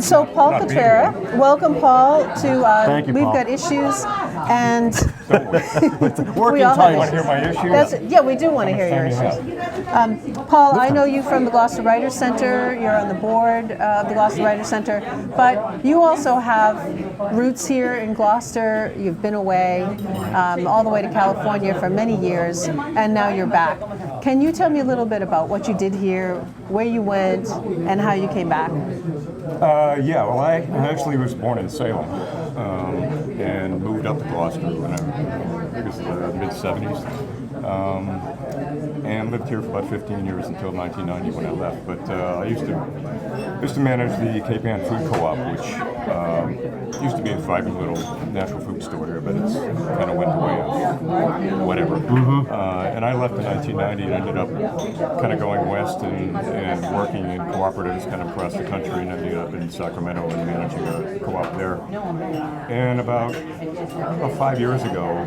So Paul Cultrera, welcome Paul to. Thank you, we've Paul. got issues, and Working all tight. have Want to hear my issue? yeah, we do want to hear your How much issues. Paul, I know you from the Gloucester Writers Center. You're on the board of the Gloucester Writers Center, but you also have roots here in Gloucester. You've been away all the way to California for many years, and now you're back. Can you tell me a little bit about what you did here, where you went, and how you came back? Yeah, well, I actually was born in Salem and moved up to Gloucester when I think it was the mid-'70s. And lived here for about 15 years until 1990 when I left. But I used to manage the Cape Ann Food Co-op, which used to be a vibrant little natural food store here, but it's kind of went the way of whatever. And I left in 1990 and ended up kind of going west and working in cooperatives kind of across the country, and ended up in Sacramento and managing a co-op there. And about 5 years ago,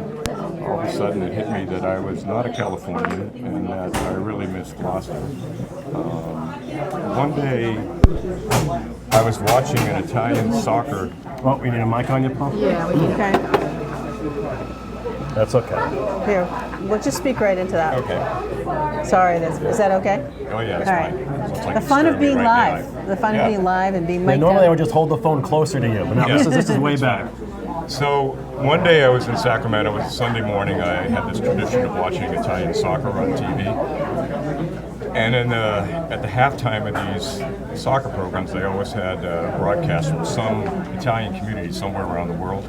all of a sudden it hit me that I was not a Californian and that I really missed Gloucester. One day I was watching an Italian soccer. Well, we need a mic on you, Paul? Yeah, we can. Okay. That's okay. Here, we'll just speak right into that. Okay. Sorry, is that okay? Oh yeah, it's All fine. right. It's like The fun of staring me being right in live. the eye. The fun Yeah. of being live and being Yeah, mic'd normally I up. would just hold the phone closer to you, but now this is way back. So one day I was in Sacramento. It was a Sunday morning. I had this tradition of watching Italian soccer on TV. And then at the halftime of these soccer programs, they always had broadcasts from some Italian community somewhere around the world.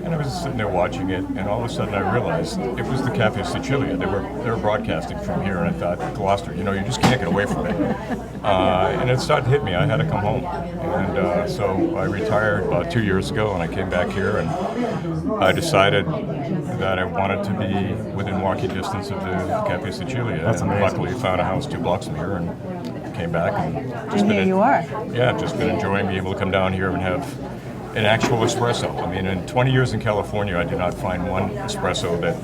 And I was sitting there watching it, and all of a sudden I realized it was the Caffe Sicilia. They were broadcasting from here, and I thought, Gloucester, you just can't get away from it. And it started to hit me. I had to come home, and so I retired about 2 years ago, and I came back here, and I decided that I wanted to be within walking distance of the Caffe Sicilia. That's and amazing. luckily found a house 2 blocks from here, and came back, and just And here you are. Yeah, just been enjoying being able to come down here and have an actual espresso. I mean, in 20 years in California, I did not find one espresso that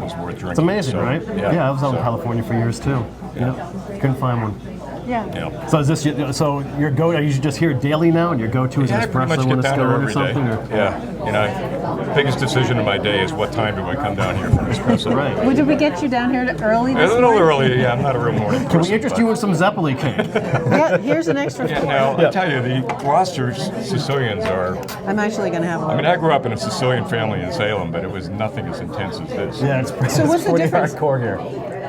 was worth drinking. It's amazing, So, right? Yeah, I was out in so, California for years too. Yeah. Couldn't find one. Yeah. Yeah. So is this your go? Are you just here daily now, and your go-to is Yeah, an I pretty much espresso get when it's down here going or every day. something? Or? Yeah, the biggest decision of my day is what time do I come down here for an espresso. Right. Well, did we get you down here early A this little morning? early, yeah. I'm not a real morning person. Can we interest you in some Zeppeli cake? Yeah, here's an extra. Yeah, now, I tell you, the Gloucester Sicilians are... I'm actually going to have I one. mean, I grew up in a Sicilian family in Salem, but it was nothing as intense as this. Yeah, it's pretty, So what's the pretty difference? hardcore here.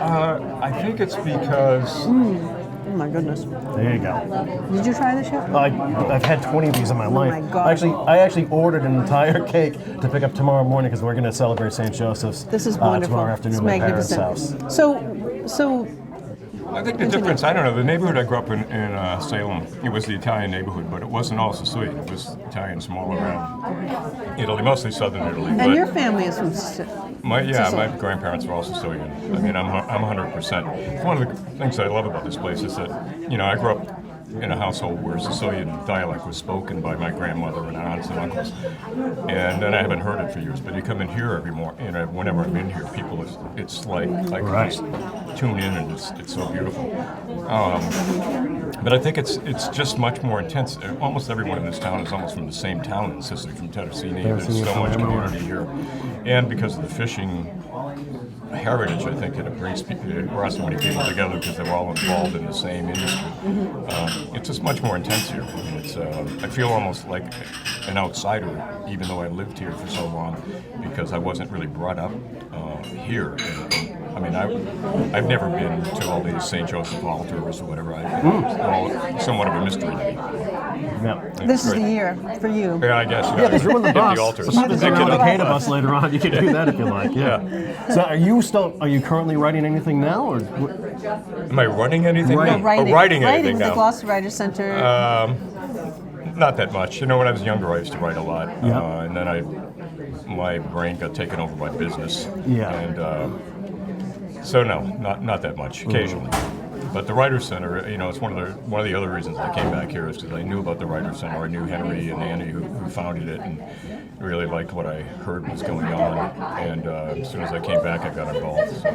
I think it's because... Oh my goodness. There you go. Did you try this yet? I've had 20 of these in my life. my God. I actually ordered an entire cake to pick up tomorrow morning because we're going to celebrate St. Joseph's. This is wonderful. Tomorrow It's afternoon at Parents' magnificent. house. So I think the difference, I don't know, the neighborhood I grew up in Salem, it was the Italian neighborhood, but it wasn't all Sicilian. It was Italian from all around Italy, mostly southern Italy. and but your family is from my Sicily. grandparents were all Sicilian. I mean, I'm 100%. One of the things I love about this place is that, I grew up in a household where Sicilian dialect was spoken by my grandmother and aunts and uncles, and then I haven't heard it for years. But you come in here every morning, whenever I'm in here, people, it's like I can Right. just tune in, and it's so beautiful. But I think it's just much more intense. Almost everyone in this town is almost from the same town in Sicily, from Terracini. There's so much community here, and because of the fishing heritage, I think it brings people, it brought so many people together because they're all involved in the same industry. It's just much more intense here. I mean, I feel almost like an outsider, even though I lived here for so long, because I wasn't really brought up here. I mean, I've never been to all these St. Joseph altars or whatever. It's all somewhat of a mystery to me. Yeah. This is Great. the year for you. Yeah, I guess. Yeah, because you're on the Hit bus. the altars. So somebody's Yeah, going to get allocate a the bus later on. You can do that if you like. Yeah. So are you currently writing anything now, or? Am I running anything Right. now? Writing anything the now? Gloucester Writers Center. Not that much. When I was younger, I used to write a lot, Yeah. and then my brain got taken over by business. Yeah. And so no, not that much. Occasionally. But the Writers Center, it's one of the other reasons I came back here is because I knew about the Writers Center. I knew Henry and Andy who founded it, and really liked what I heard was going on. And as soon as I came back, I got involved. So,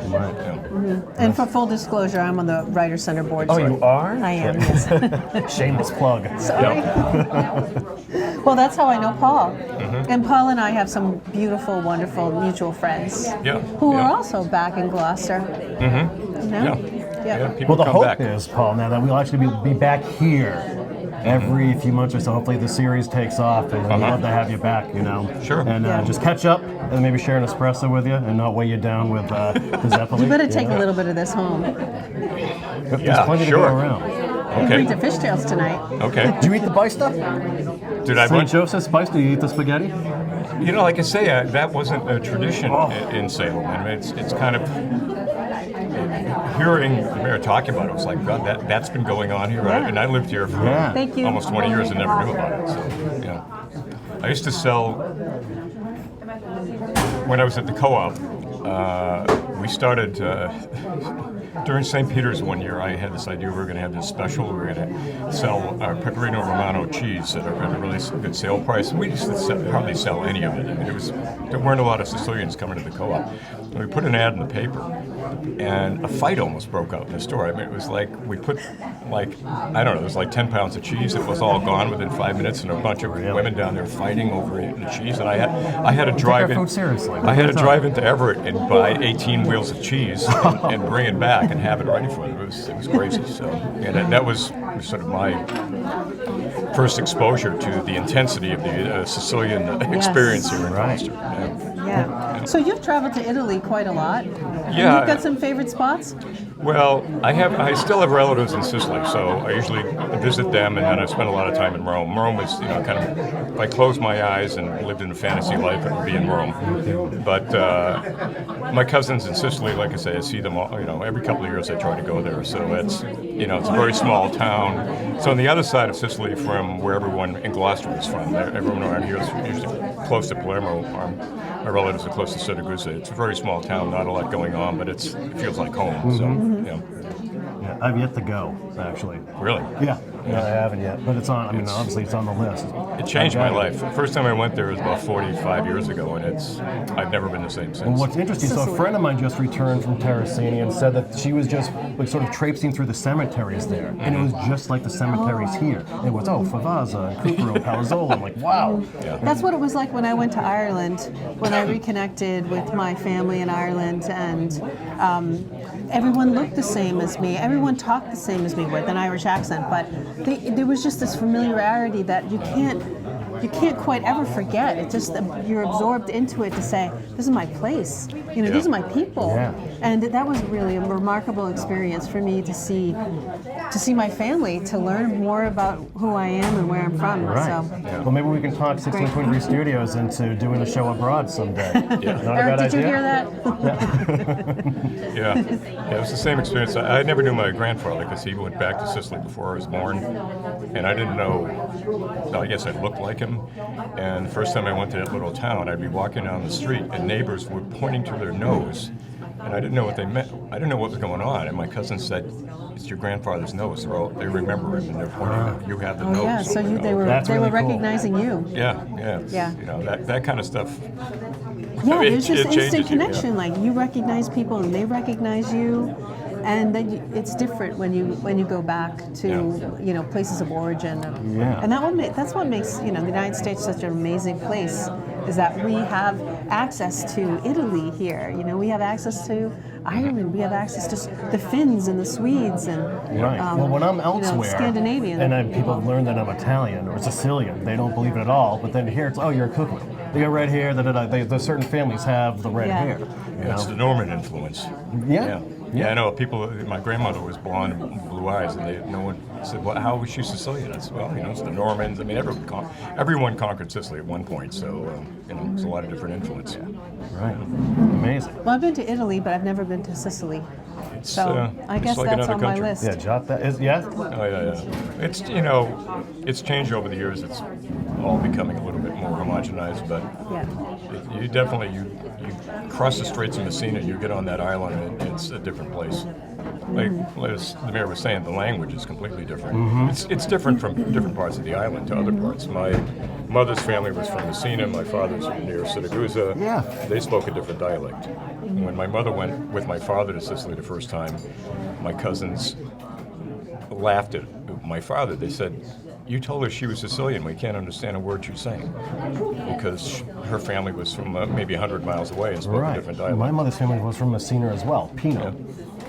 And for full disclosure, I'm on the Writers Center board. Oh, you are? I am, yes. Shameless plug. Sorry. Well, that's how I know Paul. And Paul and I have some beautiful, wonderful mutual friends who are also back in Gloucester. You know? Yeah, people Well, the come hope back. is, Paul, now that we'll actually be back here every few months or so. Hopefully the series takes off, and we'd love to have you back, Sure. And just catch up and maybe share an espresso with you and not weigh you down with the Zeppelin. You better take a little bit of this home. There's plenty to go sure. around. You can eat the fishtails tonight. Okay. Do you eat the Baista? Did I? St. Joseph's Baista, do you eat the spaghetti? Like I say, that wasn't a tradition in Salem. I mean, it's kind of hearing the mayor talking about it. Was like, God, that's been going on here, right? And I lived here for Thank you. almost 20 years and never knew about it. So, I used to sell when I was at the co-op. We started during St. Peter's one year. I had this idea we were going to have this special. We were going to sell our Pecorino Romano cheese at a really good sale price. And we used to hardly sell any of it. I mean, there weren't a lot of Sicilians coming to the co-op. And we put an ad in the paper, and a fight almost broke out in the store. I mean, it was like we put there was like 10 pounds of cheese. It was all gone within 5 minutes, and a bunch of women down there fighting over eating the cheese. And I had to drive in. Food seriously. I had to drive into Everett and buy 18 wheels of cheese and bring it back and have it ready for them. It was crazy. So, and that was sort of my first exposure to the intensity of the Sicilian experience here in Gloucester. Yeah. So you've traveled to Italy quite a lot. Yeah. You've got some favorite spots? Well, I still have relatives in Sicily, so I usually visit them, and then I spend a lot of time in Rome. Rome is, kind of, if I closed my eyes and lived in a fantasy life, it would be in Rome. But my cousins in Sicily, like I say, I see them all, every couple of years I try to go there. So it's, it's a very small town. So on the other side of Sicily, from where everyone in Gloucester is from, everyone around here is usually close to Palermo. My relatives are close to Siragusa. It's a very small town, not a lot going on, but it feels like home. So. Yeah. I've yet to go, actually. Really? Yeah. No, I haven't yet, but it's on. I mean, obviously, it's on the list. It changed my life. The first time I went there was about 45 years ago, and I've never been the same since. Well, what's interesting, so a friend of mine just returned from Terracini and said that she was just sort of traipsing through the cemeteries there, and it was just like the cemeteries here. It was Favazza, and Cupro, and Palazzolo. I'm like, wow. Yeah. That's what it was like when I went to Ireland, when I reconnected with my family in Ireland, and everyone looked the same as me. Everyone talked the same as me with an Irish accent, but there was just this familiarity that you can't quite ever forget. It just, you're absorbed into it to say, this is my place. These are my people. Yeah. And that was really a remarkable experience for me to see my family, to learn more about who I am and where I'm from. Right. So. Yeah. Well, maybe we can talk 1623 Studios into doing a show abroad someday. Yeah. Not Eric, a bad did you idea? hear that? Yeah, it was the same experience. I never knew my grandfather because he went back to Sicily before I was born, and I didn't know. I guess I looked like him. And the first time I went to that little town, I'd be walking down the street, and neighbors were pointing to their nose, and I didn't know what they meant. I didn't know what was going on. And my cousin said, "It's your grandfather's nose." They remember him, and they're pointing. You have the nose. Yeah, so over they were That's really cool. recognizing you. Yeah. That kind of stuff. Yeah, I mean, there's this it changes instant you, connection. Like you recognize people and they recognize you, and then it's different when you go back to places of origin. And that's what makes the United States such an amazing place, is that we have access to Italy here. We have access to Ireland. We have access to the Finns and the Swedes and Right. Well, when I'm elsewhere, Scandinavian. and then people learn that I'm Italian or Sicilian, they don't believe it at all. But then here it's, you're a Cuckoo. You got red hair. There's certain families have the red hair. It's the Norman influence. Yeah. I know people. My grandmother was blonde and blue eyes, and no one said, "Well, how was she Sicilian?" I said, "Well, it's the Normans. I mean, everyone conquered Sicily at one point, so it's a lot of different influence." Right. Amazing. Well, I've been to Italy, but I've never been to Sicily. So I it's guess like that's another on my country. list. Yeah, jot that. Yeah. Oh yeah. It's it's changed over the years. It's all becoming a little bit more homogenized, but you definitely you cross the Straits of Messina, you get on that island, and it's a different place. like as the mayor was saying, the language is completely different. It's different from different parts of the island to other parts. My mother's family was from Messina, my father's near Siragusa. Yeah. They spoke a different dialect. When my mother went with my father to Sicily the first time, my cousins laughed at my father. They said, "You told her she was Sicilian. We can't understand a word she's saying," because her family was from maybe 100 miles away and spoke a different dialect. My mother's family was from Messina as well. Pino.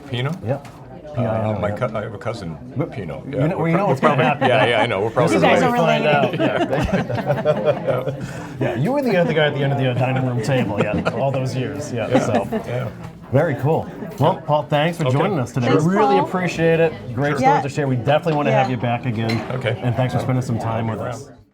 Pino? Yep. P-I-N-O, yep. I have a cousin, Pino. Yeah, You know what's going to happen. Yeah, I know. We're probably You guys are Find related. out. Yeah, you were the other guy at the end of the dining room table, all those years. Yeah. So. Yeah. Very cool. Well, Paul, thanks for joining us today. Thanks, we really Paul. appreciate it. Great stories Yeah. to share. We definitely want to have Yeah. you back again. Okay. And thanks for spending some time with us.